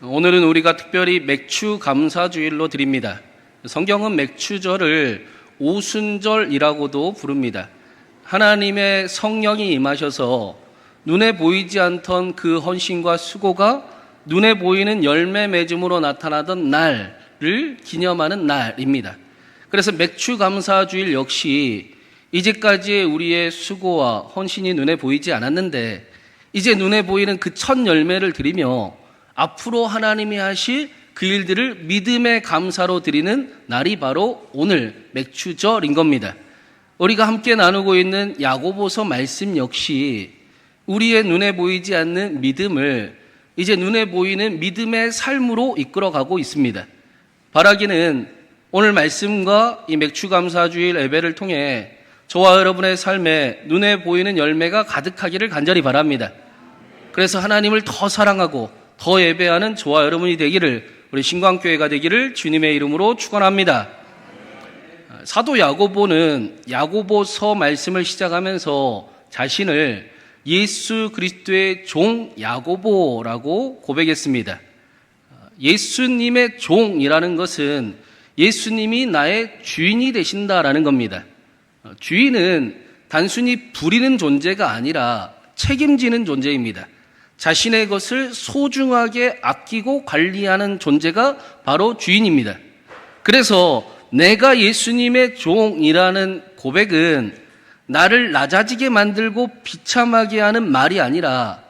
오늘은 우리가 특별히 맥주 감사주일로 드립니다. 성경은 맥주절을 오순절이라고도 부릅니다. 하나님의 성령이 임하셔서 눈에 보이지 않던 그 헌신과 수고가 눈에 보이는 열매 맺음으로 나타나던 날을 기념하는 날입니다. 그래서 맥주 감사주일 역시 이제까지의 우리의 수고와 헌신이 눈에 보이지 않았는데 이제 눈에 보이는 그 첫 열매를 드리며 앞으로 하나님이 하실 그 일들을 믿음의 감사로 드리는 날이 바로 오늘 맥주절인 겁니다. 우리가 함께 나누고 있는 야고보서 말씀 역시 우리의 눈에 보이지 않는 믿음을 이제 눈에 보이는 믿음의 삶으로 이끌어가고 있습니다. 바라기는 오늘 말씀과 이 맥주감사주일 예배를 통해 저와 여러분의 삶에 눈에 보이는 열매가 가득하기를 간절히 바랍니다. 그래서 하나님을 더 사랑하고 더 예배하는 저와 여러분이 되기를, 우리 신광교회가 되기를 주님의 이름으로 축원합니다. 사도 야고보는 야고보서 말씀을 시작하면서 자신을 예수 그리스도의 종 야고보라고 고백했습니다. 예수님의 종이라는 것은 예수님이 나의 주인이 되신다라는 겁니다. 주인은 단순히 부리는 존재가 아니라 책임지는 존재입니다. 자신의 것을 소중하게 아끼고 관리하는 존재가 바로 주인입니다. 그래서 내가 예수님의 종이라는 고백은 나를 낮아지게 만들고 비참하게 하는 말이 아니라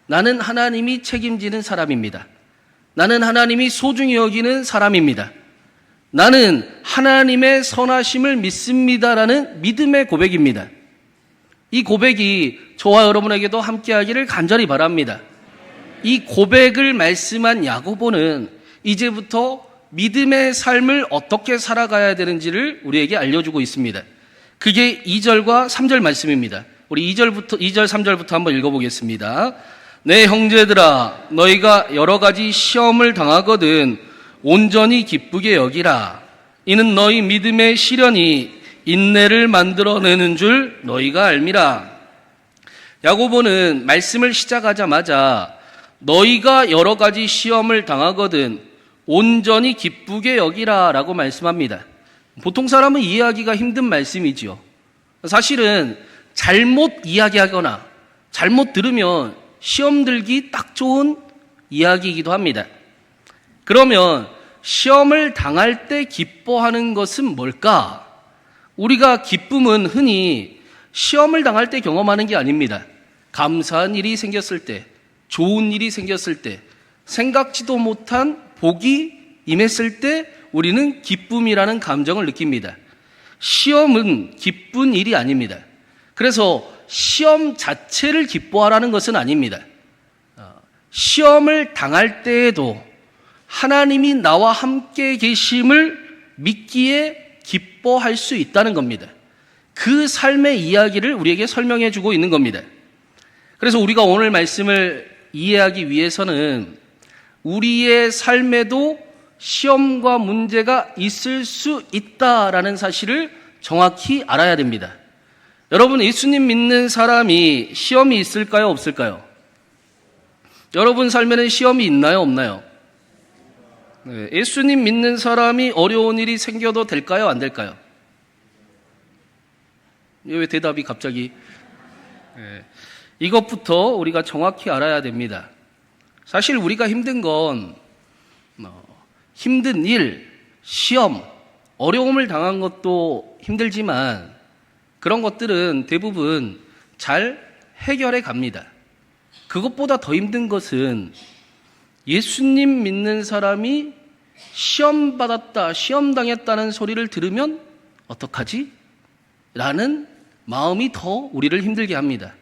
나는 하나님이 책임지는 사람입니다. 나는 하나님이 소중히 여기는 사람입니다. 나는 하나님의 선하심을 믿습니다라는 믿음의 고백입니다. 이 고백이 저와 여러분에게도 함께하기를 간절히 바랍니다. 이 고백을 말씀한 야고보는 이제부터 믿음의 삶을 어떻게 살아가야 되는지를 우리에게 알려주고 있습니다. 그게 2절과 3절 말씀입니다. 우리 2절, 3절부터 한번 읽어보겠습니다. 내 형제들아, 너희가 여러 가지 시험을 당하거든 온전히 기쁘게 여기라. 이는 너희 믿음의 시련이 인내를 만들어내는 줄 너희가 알미라. 야고보는 말씀을 시작하자마자 너희가 여러 가지 시험을 당하거든 온전히 기쁘게 여기라 라고 말씀합니다. 보통 사람은 이해하기가 힘든 말씀이지요. 사실은 잘못 이야기하거나 잘못 들으면 시험 들기 딱 좋은 이야기이기도 합니다. 그러면 시험을 당할 때 기뻐하는 것은 뭘까? 우리가 기쁨은 흔히 시험을 당할 때 경험하는 게 아닙니다. 감사한 일이 생겼을 때, 좋은 일이 생겼을 때, 생각지도 못한 복이 임했을 때 우리는 기쁨이라는 감정을 느낍니다. 시험은 기쁜 일이 아닙니다. 그래서 시험 자체를 기뻐하라는 것은 아닙니다. 시험을 당할 때에도 하나님이 나와 함께 계심을 믿기에 기뻐할 수 있다는 겁니다. 그 삶의 이야기를 우리에게 설명해 주고 있는 겁니다. 그래서 우리가 오늘 말씀을 이해하기 위해서는 우리의 삶에도 시험과 문제가 있을 수 있다라는 사실을 정확히 알아야 됩니다. 여러분, 예수님 믿는 사람이 시험이 있을까요, 없을까요? 여러분 삶에는 시험이 있나요, 없나요? 네, 예수님 믿는 사람이 어려운 일이 생겨도 될까요, 안 될까요? 왜 대답이 갑자기? 네, 이것부터 우리가 정확히 알아야 됩니다. 사실 우리가 힘든 건 힘든 일, 시험, 어려움을 당한 것도 힘들지만 그런 것들은 대부분 잘 해결해 갑니다. 그것보다 더 힘든 것은 예수님 믿는 사람이 시험 받았다, 시험 당했다는 소리를 들으면 어떡하지? 라는 마음이 더 우리를 힘들게 합니다.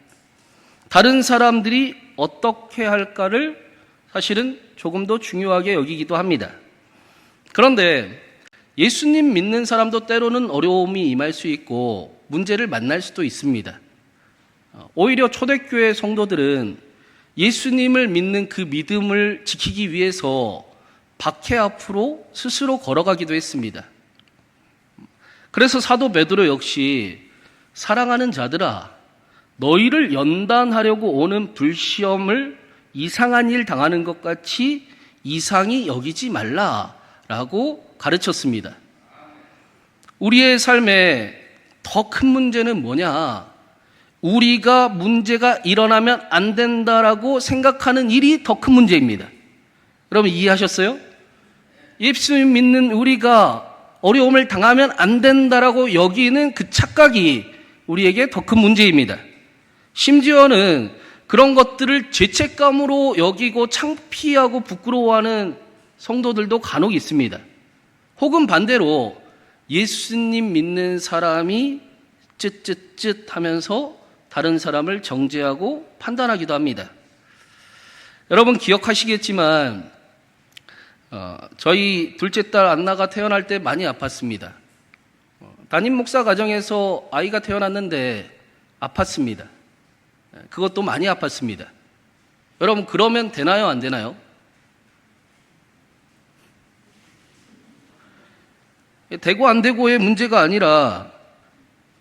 다른 사람들이 어떻게 할까를 사실은 조금 더 중요하게 여기기도 합니다. 그런데 예수님 믿는 사람도 때로는 어려움이 임할 수 있고 문제를 만날 수도 있습니다. 오히려 초대교회 성도들은 예수님을 믿는 그 믿음을 지키기 위해서 박해 앞으로 스스로 걸어가기도 했습니다. 그래서 사도 베드로 역시 사랑하는 자들아, 너희를 연단하려고 오는 불시험을 이상한 일 당하는 것 같이 이상히 여기지 말라라고 가르쳤습니다. 우리의 삶에 더 큰 문제는 뭐냐? 우리가 문제가 일어나면 안 된다라고 생각하는 일이 더 큰 문제입니다. 여러분 이해하셨어요? 예수님 믿는 우리가 어려움을 당하면 안 된다라고 여기는 그 착각이 우리에게 더 큰 문제입니다. 심지어는 그런 것들을 죄책감으로 여기고 창피하고 부끄러워하는 성도들도 간혹 있습니다. 혹은 반대로 예수님 믿는 사람이 쯧쯧쯧 하면서 다른 사람을 정죄하고 판단하기도 합니다. 여러분 기억하시겠지만 저희 둘째 딸 안나가 태어날 때 많이 아팠습니다. 담임 목사 가정에서 아이가 태어났는데 아팠습니다. 그것도 많이 아팠습니다. 여러분 그러면 되나요? 안 되나요? 되고 안 되고의 문제가 아니라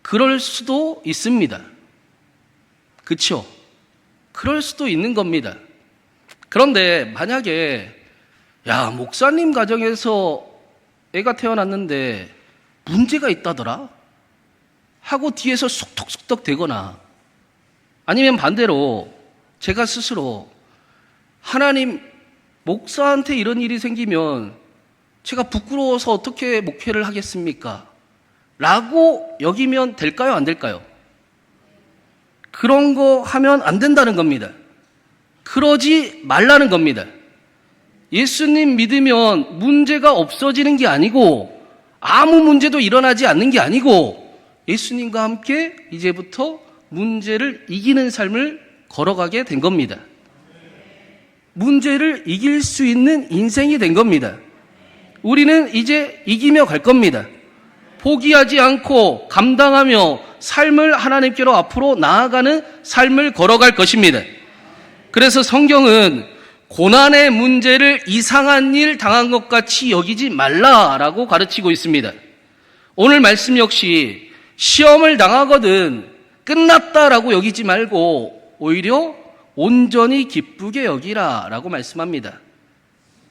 그럴 수도 있습니다. 그렇죠? 그럴 수도 있는 겁니다. 그런데 만약에 목사님 가정에서 애가 태어났는데 문제가 있다더라 하고 뒤에서 속덕속덕 대거나 아니면 반대로 제가 스스로 하나님 목사한테 이런 일이 생기면 제가 부끄러워서 어떻게 목회를 하겠습니까? 라고 여기면 될까요? 안 될까요? 그런 거 하면 안 된다는 겁니다. 그러지 말라는 겁니다. 예수님 믿으면 문제가 없어지는 게 아니고 아무 문제도 일어나지 않는 게 아니고 예수님과 함께 이제부터 문제를 이기는 삶을 걸어가게 된 겁니다. 문제를 이길 수 있는 인생이 된 겁니다. 우리는 이제 이기며 갈 겁니다. 포기하지 않고 감당하며 삶을 하나님께로 앞으로 나아가는 삶을 걸어갈 것입니다. 그래서 성경은 고난의 문제를 이상한 일 당한 것 같이 여기지 말라라고 가르치고 있습니다. 오늘 말씀 역시 시험을 당하거든 끝났다라고 여기지 말고 오히려 온전히 기쁘게 여기라라고 말씀합니다.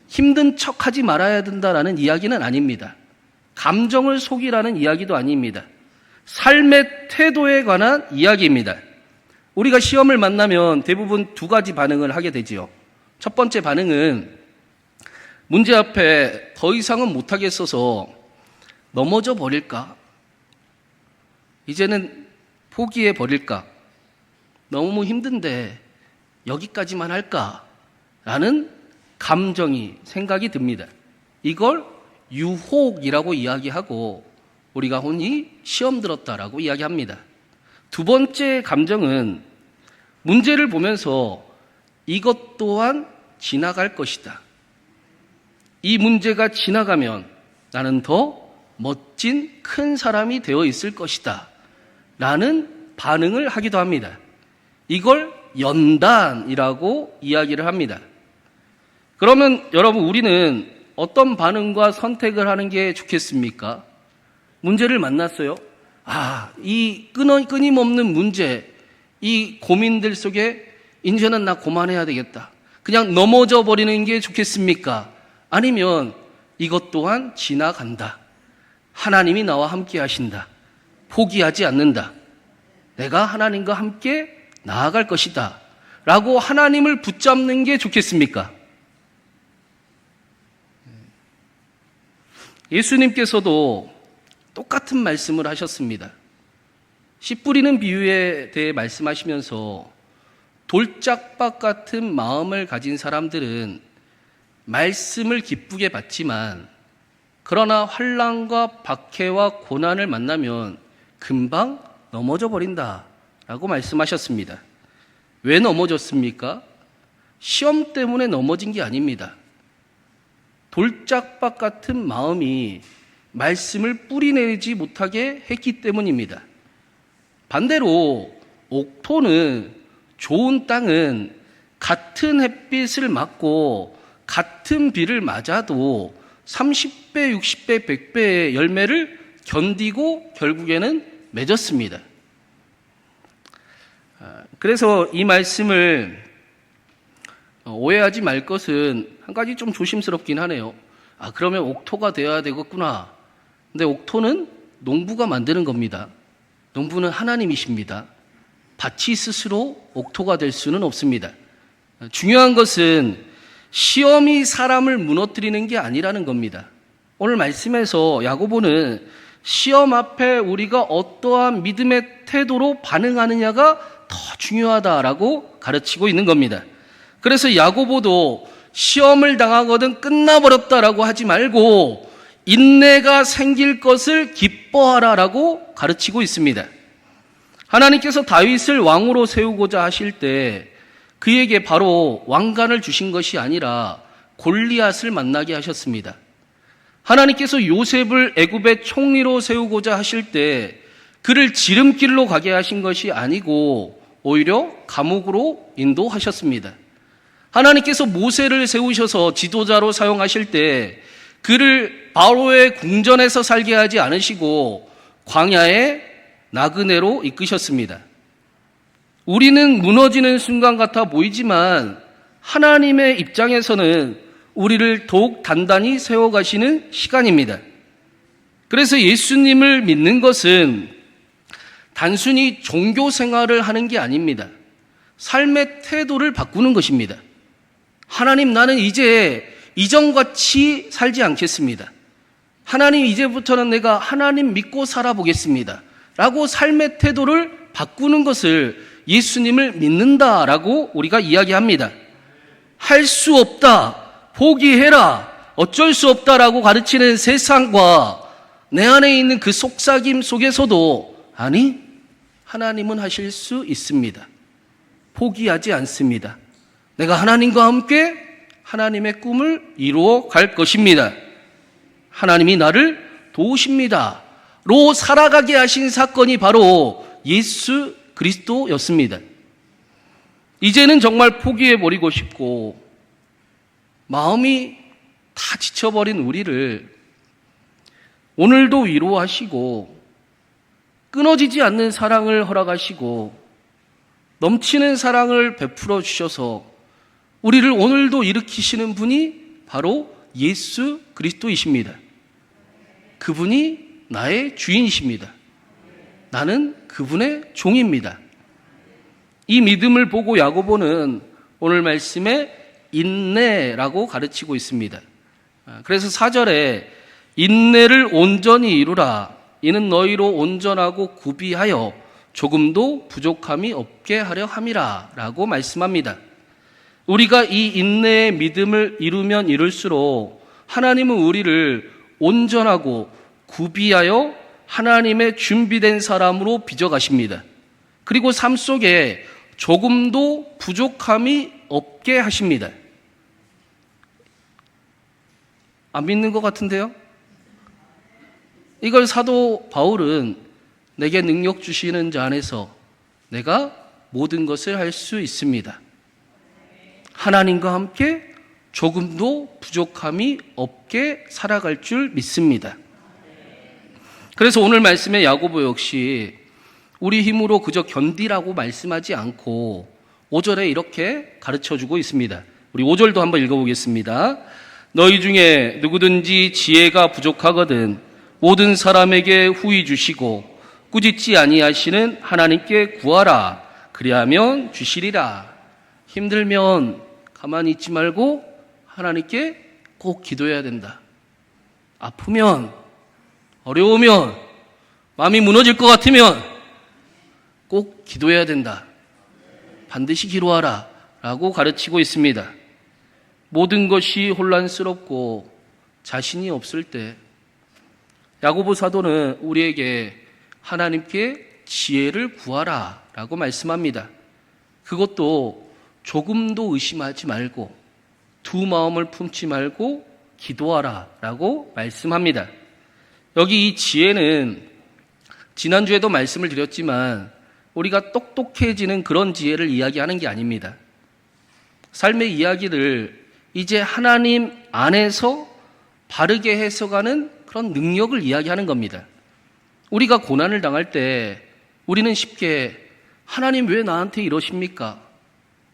힘든 척하지 말아야 된다라는 이야기는 아닙니다. 감정을 속이라는 이야기도 아닙니다. 삶의 태도에 관한 이야기입니다. 우리가 시험을 만나면 대부분 두 가지 반응을 하게 되지요. 첫 번째 반응은 문제 앞에 더 이상은 못하겠어서 넘어져 버릴까? 이제는 포기해 버릴까? 너무 힘든데 여기까지만 할까? 라는 감정이 생각이 듭니다. 이걸 유혹이라고 이야기하고 우리가 흔히 시험 들었다라고 이야기합니다. 두 번째 감정은 문제를 보면서 이것 또한 지나갈 것이다. 이 문제가 지나가면 나는 더 멋진 큰 사람이 되어 있을 것이다. 라는 반응을 하기도 합니다. 이걸 연단이라고 이야기를 합니다. 그러면 여러분 우리는 어떤 반응과 선택을 하는 게 좋겠습니까? 문제를 만났어요. 이 끊임없는 문제, 이 고민들 속에 이제는 나 그만해야 되겠다. 그냥 넘어져 버리는 게 좋겠습니까? 아니면 이것 또한 지나간다. 하나님이 나와 함께 하신다. 포기하지 않는다. 내가 하나님과 함께 나아갈 것이다. 라고 하나님을 붙잡는 게 좋겠습니까? 예수님께서도 똑같은 말씀을 하셨습니다. 씨 뿌리는 비유에 대해 말씀하시면서 돌짝밭 같은 마음을 가진 사람들은 말씀을 기쁘게 받지만 그러나 환난과 박해와 고난을 만나면 금방 넘어져 버린다라고 말씀하셨습니다. 왜 넘어졌습니까? 시험 때문에 넘어진 게 아닙니다. 돌짝밭 같은 마음이 말씀을 뿌리내지 못하게 했기 때문입니다. 반대로 옥토는 좋은 땅은 같은 햇빛을 맞고 같은 비를 맞아도 30배, 60배, 100배의 열매를 견디고 결국에는 맺었습니다. 그래서 이 말씀을 오해하지 말 것은 한 가지 좀 조심스럽긴 하네요. 그러면 옥토가 되어야 되겠구나. 근데 옥토는 농부가 만드는 겁니다. 농부는 하나님이십니다. 밭이 스스로 옥토가 될 수는 없습니다. 중요한 것은 시험이 사람을 무너뜨리는 게 아니라는 겁니다. 오늘 말씀에서 야고보는 시험 앞에 우리가 어떠한 믿음의 태도로 반응하느냐가 더 중요하다라고 가르치고 있는 겁니다. 그래서 야고보도 시험을 당하거든 끝나버렸다라고 하지 말고 인내가 생길 것을 기뻐하라라고 가르치고 있습니다. 하나님께서 다윗을 왕으로 세우고자 하실 때 그에게 바로 왕관을 주신 것이 아니라 골리앗을 만나게 하셨습니다. 하나님께서 요셉을 애굽의 총리로 세우고자 하실 때 그를 지름길로 가게 하신 것이 아니고 오히려 감옥으로 인도하셨습니다. 하나님께서 모세를 세우셔서 지도자로 사용하실 때 그를 바로의 궁전에서 살게 하지 않으시고 광야의 나그네로 이끄셨습니다. 우리는 무너지는 순간 같아 보이지만 하나님의 입장에서는 우리를 더욱 단단히 세워가시는 시간입니다. 그래서 예수님을 믿는 것은 단순히 종교 생활을 하는 게 아닙니다. 삶의 태도를 바꾸는 것입니다. 하나님, 나는 이제 이전같이 살지 않겠습니다. 하나님, 이제부터는 내가 하나님 믿고 살아보겠습니다. 라고 삶의 태도를 바꾸는 것을 예수님을 믿는다라고 우리가 이야기합니다. 할 수 없다, 포기해라, 어쩔 수 없다라고 가르치는 세상과 내 안에 있는 그 속삭임 속에서도 아니, 하나님은 하실 수 있습니다. 포기하지 않습니다. 내가 하나님과 함께 하나님의 꿈을 이루어 갈 것입니다. 하나님이 나를 도우십니다. 로 살아가게 하신 사건이 바로 예수 그리스도였습니다. 이제는 정말 포기해버리고 싶고 마음이 다 지쳐버린 우리를 오늘도 위로하시고 끊어지지 않는 사랑을 허락하시고 넘치는 사랑을 베풀어 주셔서 우리를 오늘도 일으키시는 분이 바로 예수 그리스도이십니다. 그분이 나의 주인이십니다. 나는 그분의 종입니다. 이 믿음을 보고 야고보는 오늘 말씀에 인내라고 가르치고 있습니다. 그래서 4절에 인내를 온전히 이루라. 이는 너희로 온전하고 구비하여 조금도 부족함이 없게 하려 함이라 라고 말씀합니다. 우리가 이 인내의 믿음을 이루면 이룰수록 하나님은 우리를 온전하고 구비하여 하나님의 준비된 사람으로 빚어가십니다. 그리고 삶 속에 조금도 부족함이 없게 하십니다. 안 믿는 것 같은데요? 이걸 사도 바울은 내게 능력 주시는 자 안에서 내가 모든 것을 할 수 있습니다. 하나님과 함께 조금도 부족함이 없게 살아갈 줄 믿습니다. 그래서 오늘 말씀의 야고보 역시 우리 힘으로 그저 견디라고 말씀하지 않고 5절에 이렇게 가르쳐주고 있습니다. 우리 5절도 한번 읽어보겠습니다. 너희 중에 누구든지 지혜가 부족하거든 모든 사람에게 후히 주시고 꾸짖지 아니하시는 하나님께 구하라. 그리하면 주시리라. 힘들면 가만히 있지 말고 하나님께 꼭 기도해야 된다. 아프면, 어려우면, 마음이 무너질 것 같으면 꼭 기도해야 된다. 반드시 기도하라 라고 가르치고 있습니다. 모든 것이 혼란스럽고 자신이 없을 때 야고보 사도는 우리에게 하나님께 지혜를 구하라 라고 말씀합니다. 그것도 조금도 의심하지 말고 두 마음을 품지 말고 기도하라 라고 말씀합니다. 여기 이 지혜는 지난주에도 말씀을 드렸지만 우리가 똑똑해지는 그런 지혜를 이야기하는 게 아닙니다. 삶의 이야기를 이제 하나님 안에서 바르게 해석하는 그런 능력을 이야기하는 겁니다. 우리가 고난을 당할 때 우리는 쉽게 하나님 왜 나한테 이러십니까?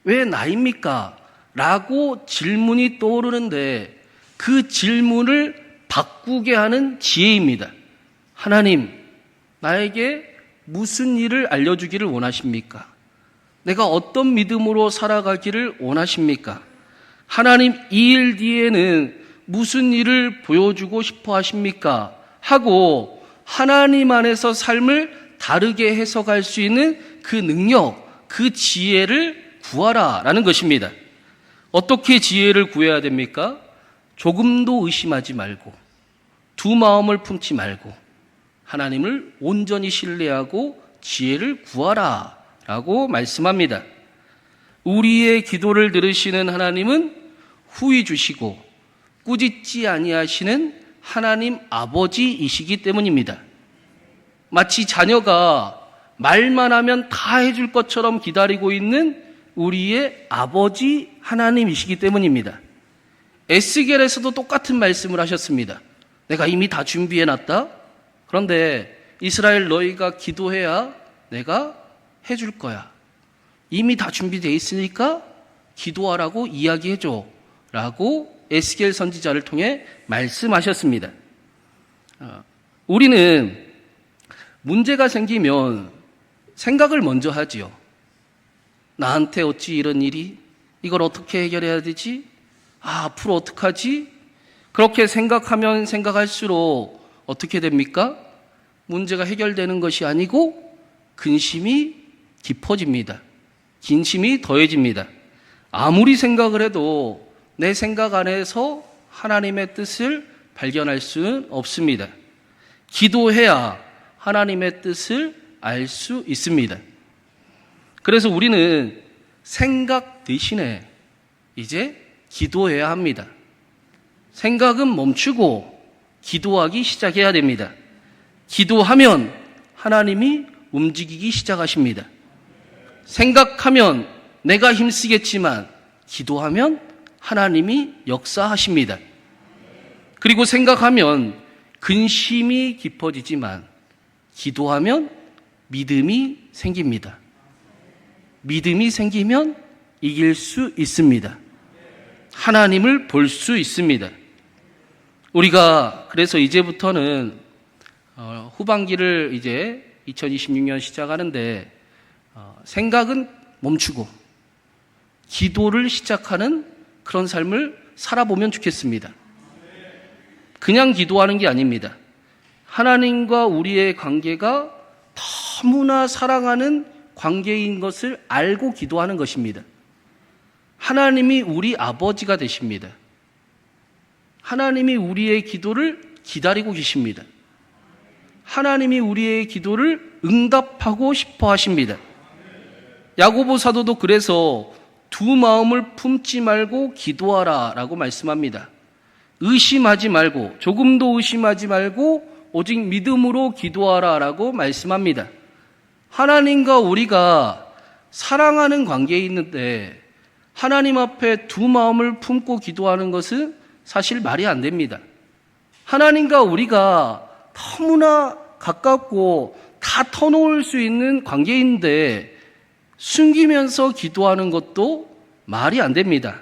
왜 나입니까? 라고 질문이 떠오르는데 그 질문을 바꾸게 하는 지혜입니다. 하나님, 나에게 무슨 일을 알려주기를 원하십니까? 내가 어떤 믿음으로 살아가기를 원하십니까? 하나님, 이 일 뒤에는 무슨 일을 보여주고 싶어 하십니까? 하고 하나님 안에서 삶을 다르게 해석할 수 있는 그 능력, 그 지혜를 구하라라는 것입니다. 어떻게 지혜를 구해야 됩니까? 조금도 의심하지 말고 두 마음을 품지 말고 하나님을 온전히 신뢰하고 지혜를 구하라라고 말씀합니다. 우리의 기도를 들으시는 하나님은 후히 주시고 꾸짖지 아니하시는 하나님 아버지이시기 때문입니다. 마치 자녀가 말만 하면 다 해줄 것처럼 기다리고 있는 우리의 아버지 하나님이시기 때문입니다. 에스겔에서도 똑같은 말씀을 하셨습니다. 내가 이미 다 준비해놨다. 그런데 이스라엘 너희가 기도해야 내가 해줄 거야. 이미 다 준비되어 있으니까 기도하라고 이야기해줘 라고 에스겔 선지자를 통해 말씀하셨습니다. 우리는 문제가 생기면 생각을 먼저 하지요. 나한테 어찌 이런 일이? 이걸 어떻게 해결해야 되지? 앞으로 어떡하지? 그렇게 생각하면 생각할수록 어떻게 됩니까? 문제가 해결되는 것이 아니고 근심이 깊어집니다. 긴심이 더해집니다. 아무리 생각을 해도 내 생각 안에서 하나님의 뜻을 발견할 수는 없습니다. 기도해야 하나님의 뜻을 알 수 있습니다. 그래서 우리는 생각 대신에 이제 기도해야 합니다. 생각은 멈추고 기도하기 시작해야 됩니다. 기도하면 하나님이 움직이기 시작하십니다. 생각하면 내가 힘쓰겠지만 기도하면 하나님이 역사하십니다. 그리고 생각하면 근심이 깊어지지만 기도하면 믿음이 생깁니다. 믿음이 생기면 이길 수 있습니다. 하나님을 볼 수 있습니다. 우리가 그래서 이제부터는 후반기를 이제 2026년 시작하는데 생각은 멈추고 기도를 시작하는 그런 삶을 살아보면 좋겠습니다. 그냥 기도하는 게 아닙니다. 하나님과 우리의 관계가 너무나 사랑하는 관계인 것을 알고 기도하는 것입니다. 하나님이 우리 아버지가 되십니다. 하나님이 우리의 기도를 기다리고 계십니다. 하나님이 우리의 기도를 응답하고 싶어 하십니다. 야고보 사도도 그래서 두 마음을 품지 말고 기도하라 라고 말씀합니다. 의심하지 말고, 조금도 의심하지 말고 오직 믿음으로 기도하라 라고 말씀합니다. 하나님과 우리가 사랑하는 관계에 있는데 하나님 앞에 두 마음을 품고 기도하는 것은 사실 말이 안 됩니다. 하나님과 우리가 너무나 가깝고 다 터놓을 수 있는 관계인데 숨기면서 기도하는 것도 말이 안 됩니다.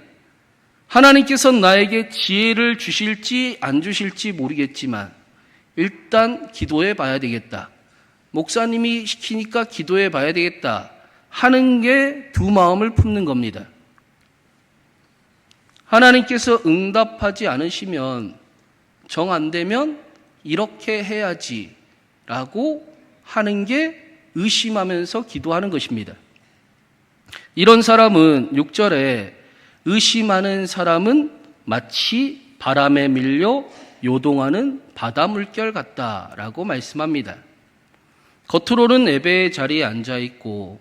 하나님께서 나에게 지혜를 주실지 안 주실지 모르겠지만 일단 기도해 봐야 되겠다. 목사님이 시키니까 기도해 봐야 되겠다 하는 게 두 마음을 품는 겁니다. 하나님께서 응답하지 않으시면 정 안 되면 이렇게 해야지 라고 하는 게 의심하면서 기도하는 것입니다. 이런 사람은 6절에 의심하는 사람은 마치 바람에 밀려 요동하는 바다 물결 같다라고 말씀합니다. 겉으로는 예배의 자리에 앉아있고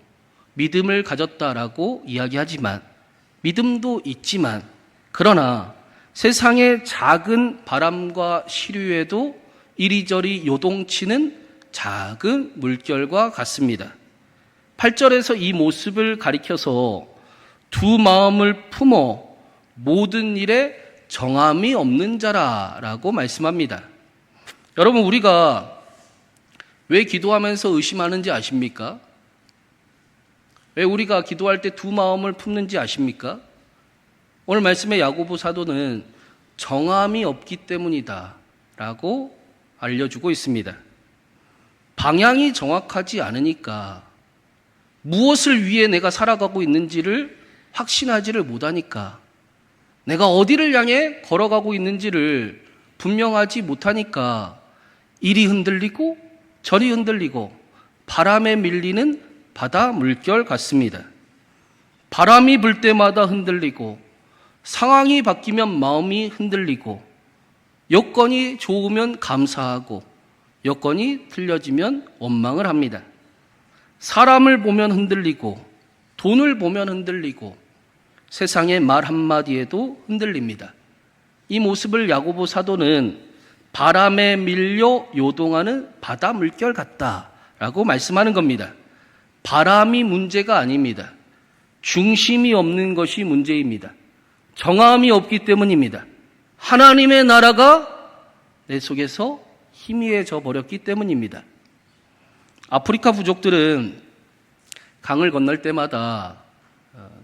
믿음을 가졌다라고 이야기하지만 믿음도 있지만 그러나 세상의 작은 바람과 시류에도 이리저리 요동치는 작은 물결과 같습니다. 8절에서 이 모습을 가리켜서 두 마음을 품어 모든 일에 정함이 없는 자라라고 말씀합니다. 여러분, 우리가 왜 기도하면서 의심하는지 아십니까? 왜 우리가 기도할 때 두 마음을 품는지 아십니까? 오늘 말씀의 야고보 사도는 정함이 없기 때문이다 라고 알려주고 있습니다. 방향이 정확하지 않으니까, 무엇을 위해 내가 살아가고 있는지를 확신하지를 못하니까, 내가 어디를 향해 걸어가고 있는지를 분명하지 못하니까 이리 흔들리고 저리 흔들리고 바람에 밀리는 바다 물결 같습니다. 바람이 불 때마다 흔들리고 상황이 바뀌면 마음이 흔들리고 여건이 좋으면 감사하고 여건이 틀려지면 원망을 합니다. 사람을 보면 흔들리고 돈을 보면 흔들리고 세상의 말 한마디에도 흔들립니다. 이 모습을 야고보 사도는 바람에 밀려 요동하는 바다 물결 같다라고 말씀하는 겁니다. 바람이 문제가 아닙니다. 중심이 없는 것이 문제입니다. 정함이 없기 때문입니다. 하나님의 나라가 내 속에서 희미해져 버렸기 때문입니다. 아프리카 부족들은 강을 건널 때마다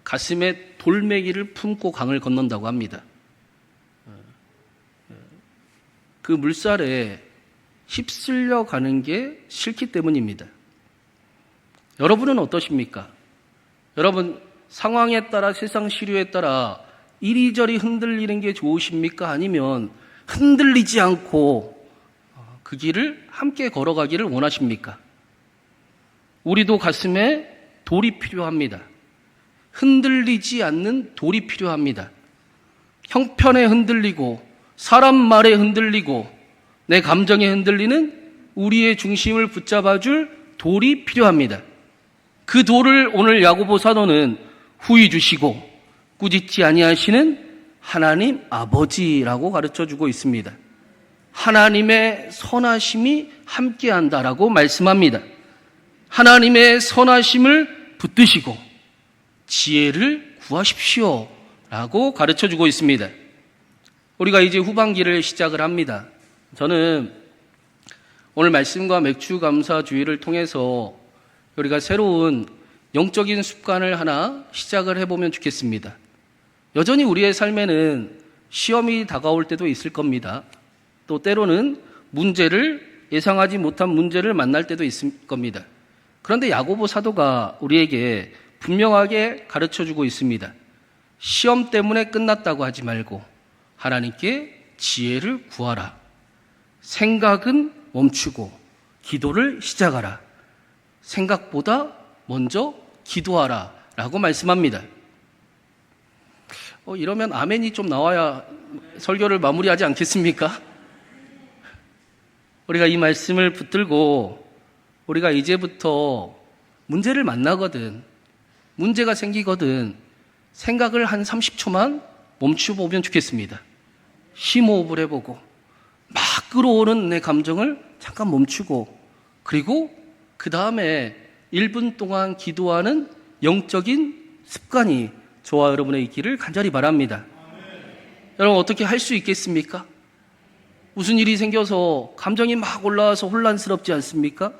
가슴에 돌멩이를 품고 강을 건넌다고 합니다. 그 물살에 휩쓸려 가는 게 싫기 때문입니다. 여러분은 어떠십니까? 여러분, 상황에 따라, 세상 시류에 따라 이리저리 흔들리는 게 좋으십니까? 아니면 흔들리지 않고 그 길을 함께 걸어가기를 원하십니까? 우리도 가슴에 돌이 필요합니다. 흔들리지 않는 돌이 필요합니다. 형편에 흔들리고 사람 말에 흔들리고 내 감정에 흔들리는 우리의 중심을 붙잡아줄 돌이 필요합니다. 그 돌을 오늘 야고보 사도는 후히 주시고 꾸짖지 아니하시는 하나님 아버지라고 가르쳐주고 있습니다. 하나님의 선하심이 함께한다라고 말씀합니다. 하나님의 선하심을 붙드시고 지혜를 구하십시오 라고 가르쳐주고 있습니다. 우리가 이제 후반기를 시작을 합니다. 저는 오늘 말씀과 맥주 감사 주의를 통해서 우리가 새로운 영적인 습관을 하나 시작을 해보면 좋겠습니다. 여전히 우리의 삶에는 시험이 다가올 때도 있을 겁니다. 또 때로는 예상하지 못한 문제를 만날 때도 있을 겁니다. 그런데 야고보 사도가 우리에게 분명하게 가르쳐주고 있습니다. 시험 때문에 끝났다고 하지 말고 하나님께 지혜를 구하라. 생각은 멈추고 기도를 시작하라. 생각보다 먼저 기도하라 라고 말씀합니다. 이러면 아멘이 좀 나와야 설교를 마무리하지 않겠습니까? 우리가 이 말씀을 붙들고 우리가 이제부터 문제를 만나거든, 문제가 생기거든 생각을 한 30초만 멈추보면 좋겠습니다. 심호흡을 해보고 막 끌어오는 내 감정을 잠깐 멈추고, 그리고 그 다음에 1분 동안 기도하는 영적인 습관이 저와 여러분의 있기를 간절히 바랍니다. 여러분, 어떻게 할 수 있겠습니까? 무슨 일이 생겨서 감정이 막 올라와서 혼란스럽지 않습니까?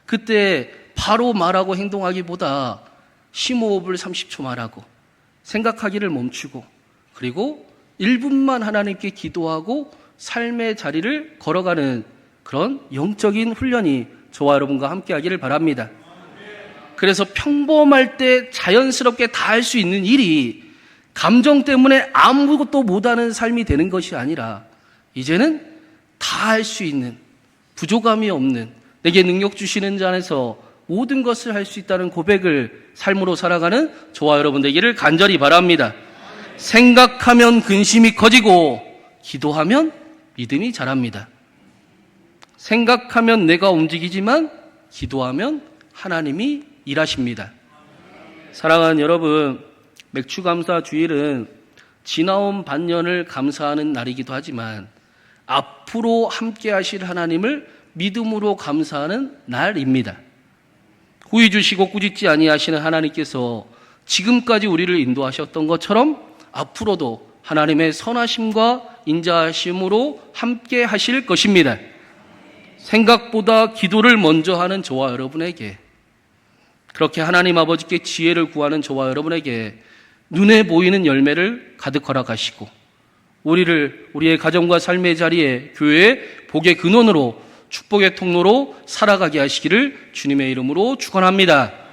그때 바로 말하고 행동하기보다 심호흡을 30초 말하고 생각하기를 멈추고, 그리고 1분만 하나님께 기도하고 삶의 자리를 걸어가는 그런 영적인 훈련이 저와 여러분과 함께 하기를 바랍니다. 그래서 평범할 때 자연스럽게 다 할 수 있는 일이 감정 때문에 아무것도 못하는 삶이 되는 것이 아니라 이제는 다 할 수 있는, 부족함이 없는, 내게 능력 주시는 자 안에서 모든 것을 할 수 있다는 고백을 삶으로 살아가는 저와 여러분 되기를 간절히 바랍니다. 생각하면 근심이 커지고 기도하면 믿음이 자랍니다. 생각하면 내가 움직이지만 기도하면 하나님이 일하십니다. 사랑하는 여러분, 맥주감사 주일은 지나온 반년을 감사하는 날이기도 하지만 앞으로 함께 하실 하나님을 믿음으로 감사하는 날입니다. 후히 주시고 꾸짖지 아니하시는 하나님께서 지금까지 우리를 인도하셨던 것처럼 앞으로도 하나님의 선하심과 인자하심으로 함께 하실 것입니다. 생각보다 기도를 먼저 하는 저와 여러분에게, 그렇게 하나님 아버지께 지혜를 구하는 저와 여러분에게 눈에 보이는 열매를 가득 허락하시고 우리의 가정과 삶의 자리에 교회의 복의 근원으로 축복의 통로로 살아가게 하시기를 주님의 이름으로 축원합니다.